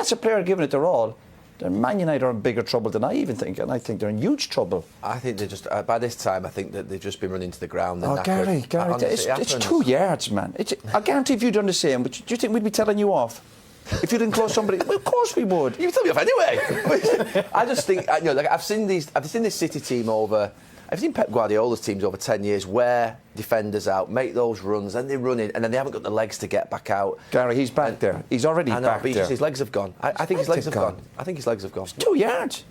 that's a player giving it their all, then Man United are in bigger trouble than I even think, and I think they're in huge trouble. I think they're just, by this time, I think that they've just been running to the ground. Oh, Gary, Honestly, it's 2 yards, man. I guarantee if you'd done the same, but do you think we'd be telling you off? If you didn't close somebody, well, of course we would. You tell me off anyway. I just think, like I've seen this City team over. I've seen Pep Guardiola's teams over 10 years wear defenders out, make those runs, and they run in, and then they haven't got the legs to get back out. Gary, he's back there. He's already back there. His legs have gone. I think his legs have gone. I think his legs have gone. It's 2 yards.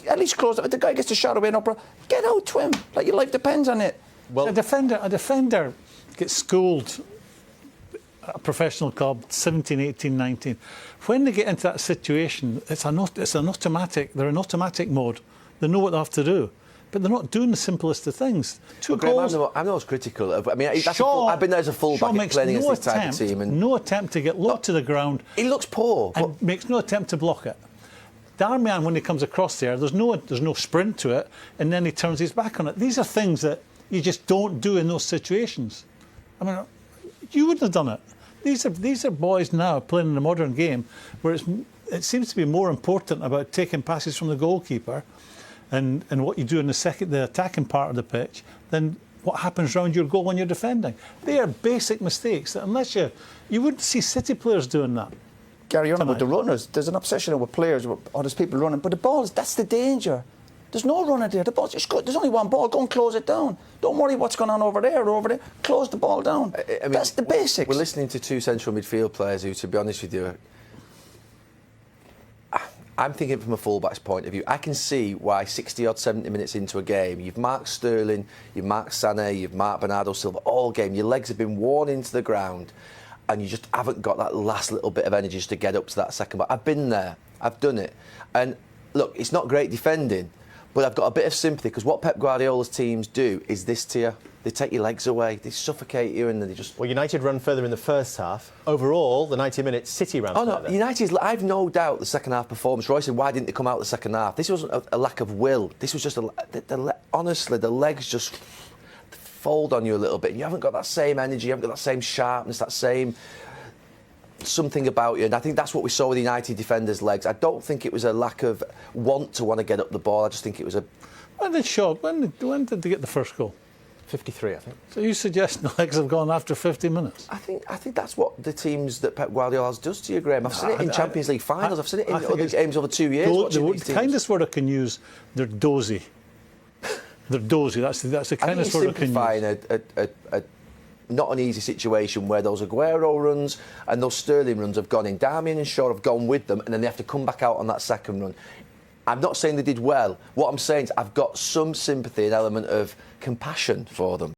At least close it. If the guy gets a shot away, no problem. Get out to him. Like your life depends on it. Well, a defender gets schooled at a professional club, 17, 18, 19. When they get into that situation, it's an automatic. They're in automatic mode. They know what they have to do. But they're not doing the simplest of things. Two goals. I'm not as critical. I've been there as a fullback explaining against this type of team. And no attempt to get low to the ground. He looks poor. And makes no attempt to block it. Darmian, when he comes across there's no sprint to it, and then he turns his back on it. These are things that you just don't do in those situations. I mean, you wouldn't have done it. These are boys now playing in a modern game where it seems to be more important about taking passes from the goalkeeper and what you do in the attacking part of the pitch than what happens around your goal when you're defending. They are basic mistakes that unless you wouldn't see City players doing that. Gary, you're on about the runners. There's an obsession with players, or there's people running, but the balls, that's the danger. There's no runner there. The ball's just good. There's only one ball. Go and close it down. Don't worry what's going on over there or over there. Close the ball down. I mean, that's the basics. We're listening to two central midfield players who, to be honest with you, I'm thinking from a fullback's point of view. I can see why 60-odd, 70 minutes into a game, you've marked Sterling, you've marked Sané, you've marked Bernardo Silva, all game. Your legs have been worn into the ground and you just haven't got that last little bit of energy just to get up to that second ball. I've been there. I've done it. And look, it's not great defending, but I've got a bit of sympathy because what Pep Guardiola's teams do is this to you. They take your legs away, they suffocate you, and then they just... Well, United run further in the first half. Overall, the 90 minutes, City ran further. No, United, I've no doubt the second half performance. Roy said, why didn't they come out the second half? This wasn't a lack of will. This was just honestly, the legs just fold on you a little bit. You haven't got that same energy, you haven't got that same sharpness, that same something about you. And I think that's what we saw with the United defenders' legs. I don't think it was a lack of want to get up the ball. I just think it was a... When did they get the first goal? 53, I think. So you suggest the legs have gone after 50 minutes? I think that's what the teams that Pep Guardiola does to you, Graham. I've seen it in Champions League finals. I've seen it in other games over 2 years. The kindest word I can use, they're dozy. They're dozy. That's the kindest word I can use. I think simplifying not an easy situation where those Aguero runs and those Sterling runs have gone in. Darmian and Shaw have gone with them, and then they have to come back out on that second run. I'm not saying they did well. What I'm saying is I've got some sympathy, an element of compassion for them.